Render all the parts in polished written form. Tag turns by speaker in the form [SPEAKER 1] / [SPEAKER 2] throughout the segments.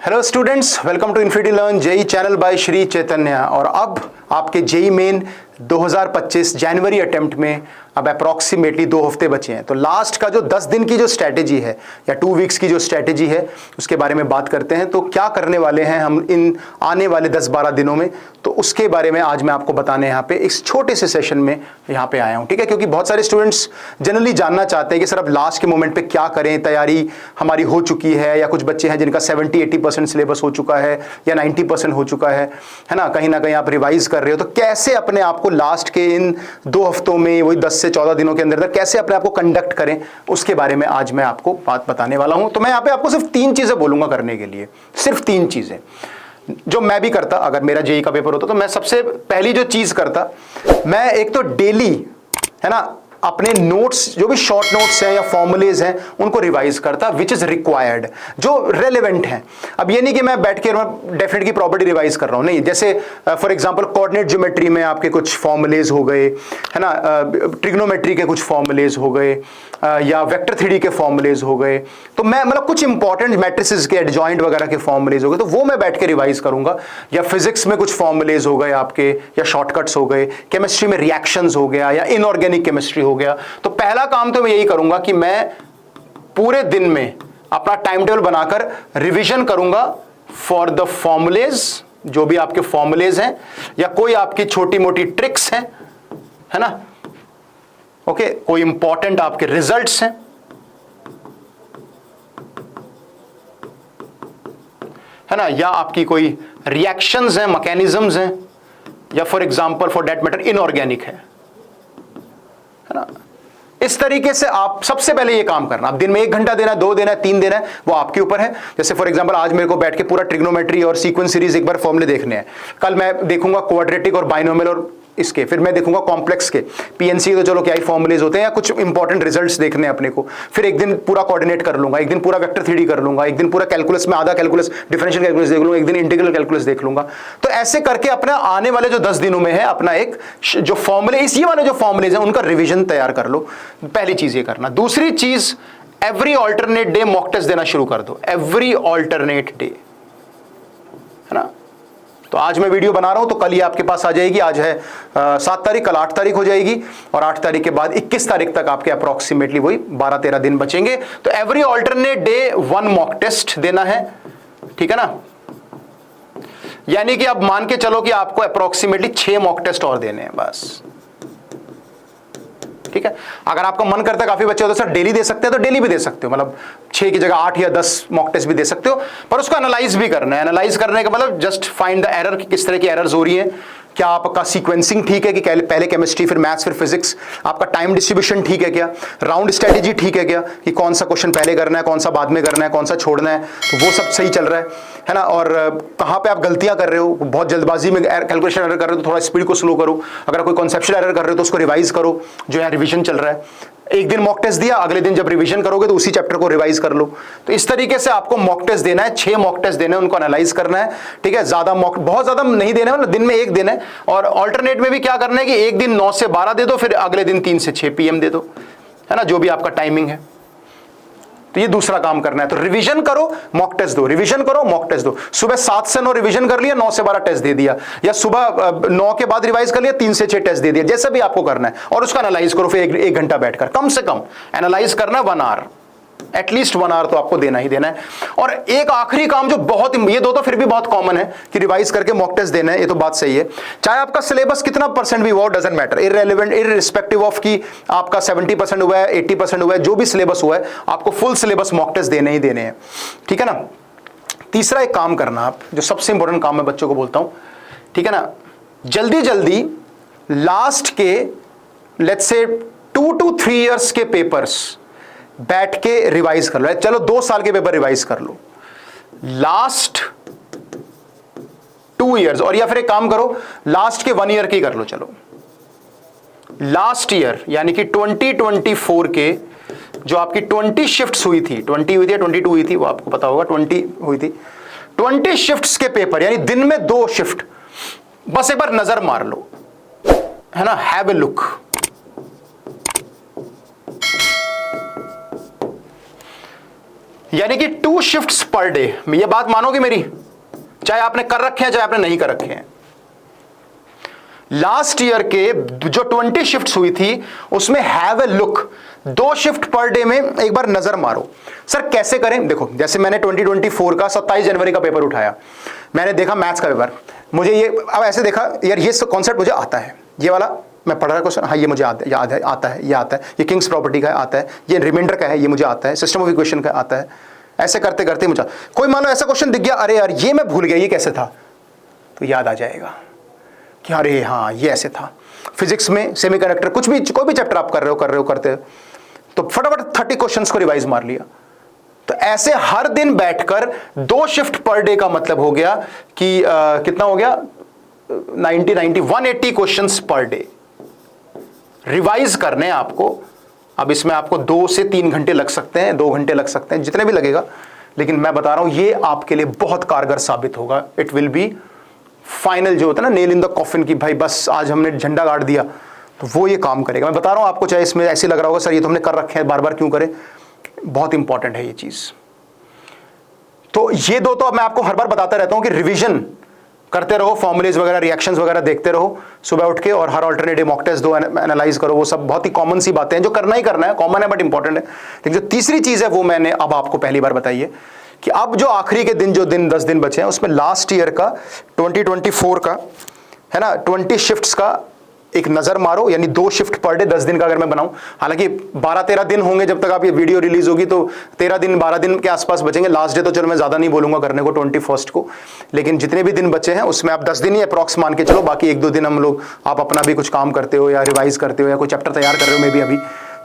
[SPEAKER 1] Hello students, welcome to Infinity Learn JEE channel by Shri Chaitanya. और अब आपके जेई मेन 2025 जनवरी attempt में अब अप्रॉक्सीमेटली 2 हफ्ते बचे हैं। तो लास्ट का जो 10 दिन की जो स्ट्रैटेजी है या 2 वीक्स की जो स्ट्रैटेजी है उसके बारे में बात करते हैं। तो क्या करने वाले हैं हम इन आने वाले 10-12 दिनों में, तो उसके बारे में आज मैं आपको बताने यहाँ पे इस छोटे से सेशन में यहाँ पे आया हूँ। ठीक है, क्योंकि बहुत सारे स्टूडेंट्स जनरली जानना चाहते हैं कि सर अब लास्ट के मोमेंट पे क्या करें, तैयारी हमारी हो चुकी है या कुछ बच्चे हैं जिनका 70-80% सिलेबस हो चुका है या 90% हो चुका है ना कहीं आप रिवाइज कर रहे हो। तो कैसे अपने आप को लास्ट के इन 2 हफ्तों में, वही 10 से 14 दिनों के अंदर कैसे अपने आप को कंडक्ट करें, उसके बारे में आज मैं आपको बात बताने वाला हूं। तो मैं यहाँ पे आपको सिर्फ 3 चीजें बोलूंगा करने के लिए, सिर्फ 3 चीजें जो मैं भी करता। अगर मेरा जेई का पेपर होता तो मैं सबसे पहली जो चीज करता, मैं एक तो डेली है ना अपने नोट्स, जो भी शॉर्ट नोट्स हैं या फॉर्मूलेज हैं, उनको रिवाइज करता, विच इज रिक्वायर्ड, जो रेलेवेंट हैं। अब ये नहीं कि मैं बैठ के डेफिनेट की प्रॉपर्टी रिवाइज कर रहा हूं, नहीं। जैसे फॉर एग्जांपल कोऑर्डिनेट ज्योमेट्री में आपके कुछ फॉर्मूलेज हो गए, है ना, ट्रिग्नोमेट्री के कुछ फॉर्मूलेज हो गए, या वेक्टर थ्योरी के फॉर्मूलेज हो गए। तो मैं मतलब कुछ इंपॉर्टेंट मैट्रिसेस के एडजॉइंट वगैरह के फॉर्मूलेज हो गए, तो वो मैं बैठ के रिवाइज करूंगा। या फिजिक्स में कुछ फॉर्मूलेज हो गए आपके, या शॉर्टकट्स हो गए, केमिस्ट्री में रिएक्शंस हो गया, या इनऑर्गेनिक केमिस्ट्री हो गया। तो पहला काम तो मैं यही करूंगा कि मैं पूरे दिन में अपना टाइम टेबल बनाकर रिवीजन करूंगा फॉर द फॉर्मूलेज, जो भी आपके फॉर्मूलेज हैं या कोई आपकी छोटी मोटी ट्रिक्स हैं, है ना, ओके, कोई इंपॉर्टेंट आपके रिजल्ट्स हैं, है ना, या आपकी कोई रिएक्शंस हैं, मैकेनिज्म्स हैं, या for example for that matter inorganic है ना। इस तरीके से आप सबसे पहले ये काम करना। आप दिन में 1 घंटा देना, 2 देना, 3 देना है, वो आपके ऊपर है। जैसे फॉर एग्जांपल आज मेरे को बैठ के पूरा ट्रिग्नोमेट्री और सीक्वेंस सीरीज एक बार फॉर्मूले देखने हैं। कल मैं देखूंगा क्वाड्रेटिक और बाइनोमियल और इसके, फिर मैं देखूंगा कॉम्प्लेक्स के, पीएनसी तो चलो क्या ही फॉर्मूलेज होते हैं, या कुछ इंपॉर्टेंट रिजल्ट्स देखने हैं अपने को। फिर एक दिन पूरा कोऑर्डिनेट कर लूंगा, एक दिन पूरा वेक्टर थ्योरी कर लूंगा, एक दिन पूरा कैलकुलस में आधा कैलकुलस, डिफरेंशियल कैलकुलस देख लूंगा, एक दिन इंटीग्रल कैलकुलस देख लूंगा। तो ऐसे करके अपना आने वाले जो 10 दिनों में है अपना एक जो फॉर्मूले, इसी वाले जो फॉर्मूलेज हैं उनका रिविजन तैयार कर लो। पहली चीज ये करना। दूसरी चीज, every alternate day mock test देना शुरू कर दो। एवरी ऑल्टरनेट डे, है ना। तो आज मैं वीडियो बना रहा हूं तो कल ये आपके पास आ जाएगी। आज है 7 तारीख, कल 8 तारीख हो जाएगी, और 8 तारीख के बाद 21 तारीख तक आपके अप्रोक्सीमेटली वही 12-13 दिन बचेंगे। तो every alternate day 1 mock test देना है, ठीक है ना। यानी कि अब मान के चलो कि आपको अप्रोक्सीमेटली 6 मॉक टेस्ट और देने हैं बस, ठीक है। अगर आपका मन करता है, काफी बच्चे होते हैं सर डेली दे सकते हैं, तो डेली भी दे सकते हो, मतलब 6 की जगह 8 या 10 मॉक टेस्ट भी दे सकते हो। पर उसको एनालाइज भी करना है। एनालाइज करने का मतलब जस्ट फाइंड द एरर, किस तरह की एरर्स हो रही हैं, क्या आपका सीक्वेंसिंग ठीक है कि पहले केमिस्ट्री फिर मैथ्स फिर फिजिक्स, आपका टाइम डिस्ट्रीब्यूशन ठीक है क्या, राउंड स्ट्रेटेजी ठीक है क्या, कि कौन सा क्वेश्चन पहले करना है, कौन सा बाद में करना है, कौन सा छोड़ना है, तो वो सब सही चल रहा है ना। और कहाँ पे आप गलतियां कर रहे हो, बहुत जल्दबाजी में कैलकुलेशन एरर कर रहे हो तो थोड़ा स्पीड को स्लो करो। अगर कोई कॉन्सेप्चुअल एरर कर रहे हो तो उसको रिवाइज करो, जो यहाँ रिविजन चल रहा है। एक दिन मॉक टेस्ट दिया, अगले दिन जब रिवीजन करोगे तो उसी चैप्टर को रिवाइज कर लो। तो इस तरीके से आपको मॉक टेस्ट देना है, 6 मॉक टेस्ट देने हैं, उनको एनालाइज करना है, ठीक है। ज्यादा मॉक, बहुत ज्यादा नहीं देना है, दिन में 1 दिन है। और ऑल्टरनेट में भी क्या करना है कि एक दिन 9 से 12 दे दो, फिर अगले दिन 3 से 6 PM दे दो, है ना, जो भी आपका टाइमिंग है। तो ये दूसरा काम करना है। तो रिवीजन करो, मॉक टेस्ट दो, रिवीजन करो, मॉक टेस्ट दो। सुबह 7 से 9 रिवीजन कर लिया, 9 से 12 टेस्ट दे दिया, या सुबह 9 के बाद रिवाइज कर लिया, 3 से 6 टेस्ट दे दिया, जैसा भी आपको करना है। और उसका एनालाइज करो फिर 1 घंटा बैठकर, कम से कम एनालाइज करना 1 आवर, एटलीस्ट 1 आवर तो आपको देना ही देना है। और एक आखिरी काम जो बहुत, ये 2 तो फिर भी बहुत कॉमन है कि रिवाइज करके मॉक टेस्ट देना है, ये तो बात सही है। चाहे आपका सिलेबस कितना % भी हुआ, doesn't matter, irrelevant, irrespective of कि आपका 70% हुआ है, 80% हुआ है, जो भी सिलेबस हुआ है, आपको फुल सिलेबस मॉक टेस्ट देने ही देने हैं, ठीक है ना। तीसरा एक काम करना आप, जो सबसे इंपॉर्टेंट काम मैं बच्चों को बोलता हूं, ठीक है ना, जल्दी जल्दी लास्ट के लेट्स से 2 to 3 इयर्स के पेपर्स बैठ के रिवाइज कर लो। चलो 2 साल के पेपर रिवाइज कर लो, लास्ट 2 इयर्स, और या फिर एक काम करो लास्ट के 1 ईयर की कर लो। चलो लास्ट ईयर यानी कि 2024 के जो आपकी 20 शिफ्ट्स हुई थी, 20 हुई थी या 22 हुई थी, वो आपको पता होगा, 20 हुई थी, 20 शिफ्ट्स के पेपर, यानी दिन में 2 शिफ्ट, बस एक बार नजर मार लो, है ना, हैव ए लुक। यानी कि 2 शिफ्ट्स पर डे। ये बात मानोगे मेरी, चाहे आपने कर रखे हैं चाहे आपने नहीं कर रखे हैं। लास्ट ईयर के जो 20 शिफ्ट्स हुई थी उसमें have a look, 2 shift per day में एक बार नजर मारो। सर कैसे करें? देखो जैसे मैंने 2024 का 27 जनवरी का पेपर उठाया, मैंने देखा मैथ्स का पेपर, मुझे ये अब ऐसे देखा यार ये कॉन्सेप्ट मुझे आता है, ये वाला मैं पढ़ रहा क्वेश्चन, हाँ ये मुझे याद है, आता है, ये आता है, ये किंग्स प्रॉपर्टी का आता है, ये रिमाइंडर का है, ये मुझे आता है, सिस्टम ऑफ इक्वेशन का आता है। ऐसे करते करते मुझे कोई मान लो ऐसा क्वेश्चन दिख गया, अरे यार ये मैं भूल गया ये कैसे था, तो याद आ जाएगा कि अरे हाँ ये ऐसे था। फिजिक्स में सेमीकंडक्टर, कुछ भी कोई भी चैप्टर आप कर रहे हो करते हो, तो फटाफट 30 क्वेश्चंस को रिवाइज मार लिया। तो ऐसे हर दिन बैठकर 2 शिफ्ट पर डे का मतलब हो गया कि कितना हो गया 180 क्वेश्चंस पर डे रिवाइज करने आपको। अब इसमें आपको 2 से 3 घंटे लग सकते हैं, 2 घंटे लग सकते हैं, जितने भी लगेगा, लेकिन मैं बता रहा हूं ये आपके लिए बहुत कारगर साबित होगा। इट विल बी फाइनल जो होता है ना नेल इन द कॉफिन की भाई बस आज हमने झंडा गाड़ दिया, तो वो ये काम करेगा। मैं बता रहा हूं आपको, चाहे इसमें ऐसे लग रहा होगा सर ये तो हमने कर रखे हैं बार बार क्यों करें, बहुत इंपॉर्टेंट है ये चीज। तो ये 2 तो अब मैं आपको हर बार बताता रहता हूं कि रिवीजन करते रहो, फॉर्मुलेज वगैरह रिएक्शंस वगैरह देखते रहो सुबह उठ के, और हर अल्टरनेटिव मॉक टेस्ट दो, एनालाइज करो, वो सब बहुत ही कॉमन सी बातें हैं जो करना ही करना है, कॉमन है बट इंपॉर्टेंट है। लेकिन जो तीसरी चीज है वो मैंने अब आपको पहली बार बताई है कि अब जो आखिरी के दिन, जो दिन 10 दिन बचे हैं उसमें लास्ट ईयर का 2024 का है ना 20 शिफ्ट्स का एक नजर मारो, यानी 2 शिफ्ट पर डे 10 दिन का अगर मैं बनाऊं, हालांकि 12-13 दिन होंगे जब तक आप ये वीडियो रिलीज होगी, तो 13 दिन 12 दिन के आसपास बचेंगे। लास्ट डे तो चलो मैं ज्यादा नहीं बोलूंगा करने को 21 को, लेकिन जितने भी दिन बचे हैं उसमें आप 10 दिन ही अप्रॉक्स मान के चलो, बाकी 1-2 दिन हम लोग आप अपना भी कुछ काम करते हो या रिवाइज करते हो या कोई चैप्टर तैयार कर रहे हो मे भी अभी,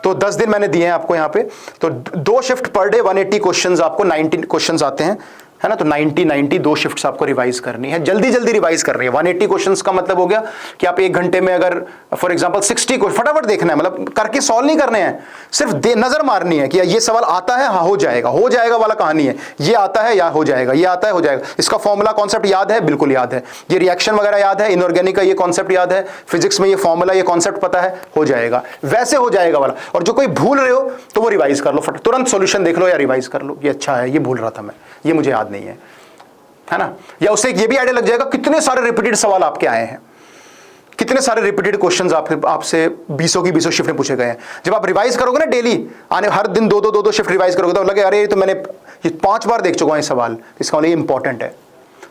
[SPEAKER 1] तो 10 दिन मैंने दिए हैं आपको यहाँ पे। तो 2 शिफ्ट पर डे 180 क्वेश्चंस, आपको 90 क्वेश्चंस आते हैं, है ना, तो 90 2 शिफ्ट्स आपको रिवाइज करनी है, जल्दी जल्दी रिवाइज करनी है। 180 क्वेश्चंस का मतलब हो गया कि आप 1 घंटे में अगर फॉर एग्जांपल 60 को फटाफट देखना है, मतलब करके सॉल्व नहीं करने हैं, सिर्फ नजर मारनी है कि ये सवाल आता है, हाँ हो जाएगा वाला कहानी है, ये आता है या हो जाएगा, ये आता है हो जाएगा, इसका फॉर्मूला कॉन्सेप्ट याद है, बिल्कुल याद है, ये रिएक्शन वगैरह याद है, इनऑर्गेनिक का ये कॉन्सेप्ट याद है, फिजिक्स में ये फॉर्मूला ये कॉन्सेप्ट पता है, हो जाएगा, वैसे हो जाएगा वाला। और जो कोई भूल रहे हो तो वो रिवाइज कर लो, तुरंत सोल्यूशन देख लो या रिवाइज कर लो, ये अच्छा है, ये भूल रहा था मैं, ये मुझे याद नहीं है ना। या उससे ये भी आइडिया लग जाएगा कितने सारे रिपीटेड सवाल आपके आए हैं, कितने सारे रिपीटेड क्वेश्चंस आपसे 20 की 20 शिफ्ट में पूछे गए हैं। जब आप रिवाइज करोगे ना डेली, आने हर दिन 2 शिफ्ट रिवाइज करोगे तो लगे अरे ये तो मैंने ये 5 बार देख चुका हूं ये सवाल, इसका मतलब ये इंपॉर्टेंट है।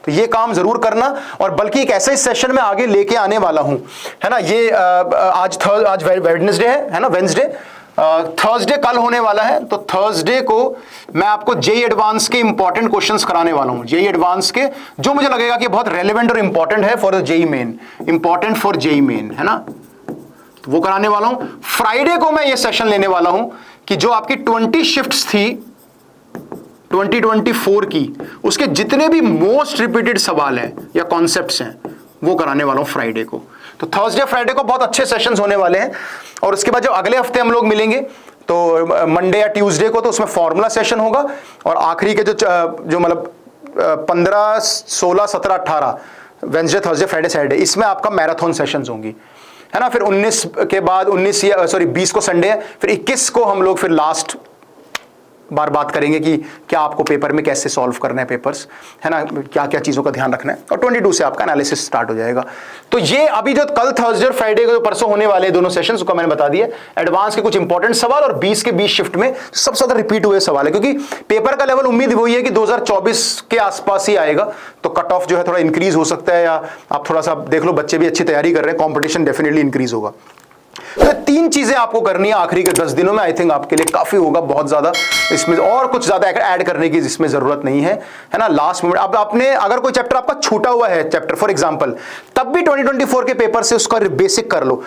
[SPEAKER 1] तो ये काम जरूर करना, और बल्कि एक ऐसे सेशन में आगे लेके आने वाला हूं, है ना। ये आज वेडनेसडे है ना, वेडनेसडे, थर्सडे कल होने वाला है, तो थर्सडे को मैं आपको जेई एडवांस के इंपॉर्टेंट क्वेश्चंस कराने वाला हूं, जेई एडवांस के, जो मुझे लगेगा कि बहुत रेलेवेंट और इंपॉर्टेंट है for JEE Main, important for JEE Main, है ना, तो वो कराने वाला हूं। फ्राइडे को मैं ये सेशन लेने वाला हूं कि जो आपकी 20 शिफ्ट्स थी 2024 की, उसके जितने भी मोस्ट रिपीटेड सवाल हैं या कॉन्सेप्ट्स हैं वो कराने वाला हूं फ्राइडे को। तो थर्सडे फ्राइडे को बहुत अच्छे सेशंस होने वाले हैं, और उसके बाद जब अगले हफ्ते हम लोग मिलेंगे तो मंडे या ट्यूसडे को तो उसमें फॉर्मूला सेशन होगा, और आखिरी के जो मतलब 15, 16, 17, 18 वेडनेसडे थर्सडे फ्राइडे सैटरडे, इसमें आपका मैराथन सेशंस होंगी, है ना। फिर 19 के बाद 20 को संडे है, फिर 21 को हम लोग फिर लास्ट बार बात करेंगे कि क्या आपको पेपर में कैसे सॉल्व करना है पेपर्स, है ना, क्या क्या चीज़ों का ध्यान रखना है, और 22 से आपका एनालिसिस स्टार्ट हो जाएगा। तो ये अभी जो कल थर्सडे और फ्राइडे को जो परसों होने वाले दोनों सेशंस उसका मैंने बता दिया, एडवांस के कुछ इंपॉर्टेंट सवाल, और 20 के 20 शिफ्ट में सबसे ज्यादा रिपीट हुए सवाल है, क्योंकि पेपर का लेवल उम्मीद वही है कि 2024 के आसपास ही आएगा, तो कट ऑफ जो है थोड़ा इंक्रीज हो सकता है, या आप थोड़ा सा देख लो बच्चे भी अच्छी तैयारी कर रहे हैं, कॉम्पिटिशन डेफिनेटली इंक्रीज होगा। तो 3 चीजें आपको करनी है आखिरी के 10 दिनों में, आई थिंक आपके लिए काफी होगा, बहुत ज्यादा इसमें और कुछ ज्यादा ऐड करने की इसमें जरूरत नहीं है, है ना। लास्ट मोमेंट अब आपने अगर कोई चैप्टर आपका छूटा हुआ है चैप्टर फॉर एग्जांपल, तब भी 2024 के पेपर से उसका बेसिक कर लो।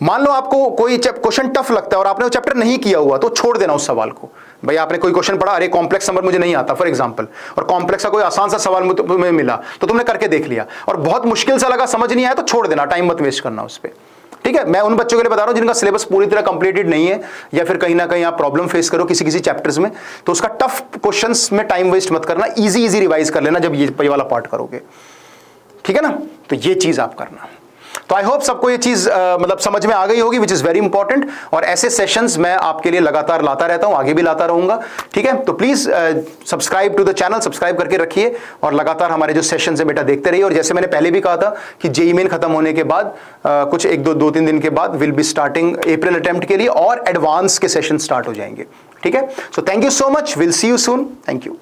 [SPEAKER 1] मान लो आपको कोई क्वेश्चन टफ लगता है और आपने वो चैप्टर नहीं किया हुआ, तो छोड़ देना उस सवाल को। भाई आपने कोई क्वेश्चन पढ़ा, अरे कॉम्प्लेक्स नंबर मुझे नहीं आता फॉर एग्जांपल, और कॉम्प्लेक्स का कोई आसान सा सवाल तुम्हें मिला तो तुमने करके देख लिया, और बहुत मुश्किल सा लगा, समझ नहीं आया, तो छोड़ देना, टाइम मत वेस्ट करना उस पर, ठीक है। मैं उन बच्चों के लिए बता रहा हूं जिनका सिलेबस पूरी तरह कंप्लीटेड नहीं है, या फिर कहीं ना कहीं आप प्रॉब्लम फेस करो किसी चैप्टर्स में, तो उसका टफ क्वेश्चंस में टाइम वेस्ट मत करना, इजी रिवाइज कर लेना जब ये वाला पार्ट करोगे, ठीक है ना। तो ये चीज आप करना। तो आई होप सबको ये चीज मतलब समझ में आ गई होगी, विच इज वेरी इंपॉर्टेंट। और ऐसे सेशंस मैं आपके लिए लगातार लाता रहता हूं, आगे भी लाता रहूंगा, ठीक है। तो please subscribe to the channel, subscribe करके रखिए और लगातार हमारे जो सेशन है बेटा देखते रहिए। और जैसे मैंने पहले भी कहा था कि जेईई मेन खत्म होने के बाद कुछ 1-2-3 दिन के बाद will be starting April attempt के लिए और एडवांस के सेशन स्टार्ट हो जाएंगे, ठीक है। So thank you so much, will see you soon, thank you.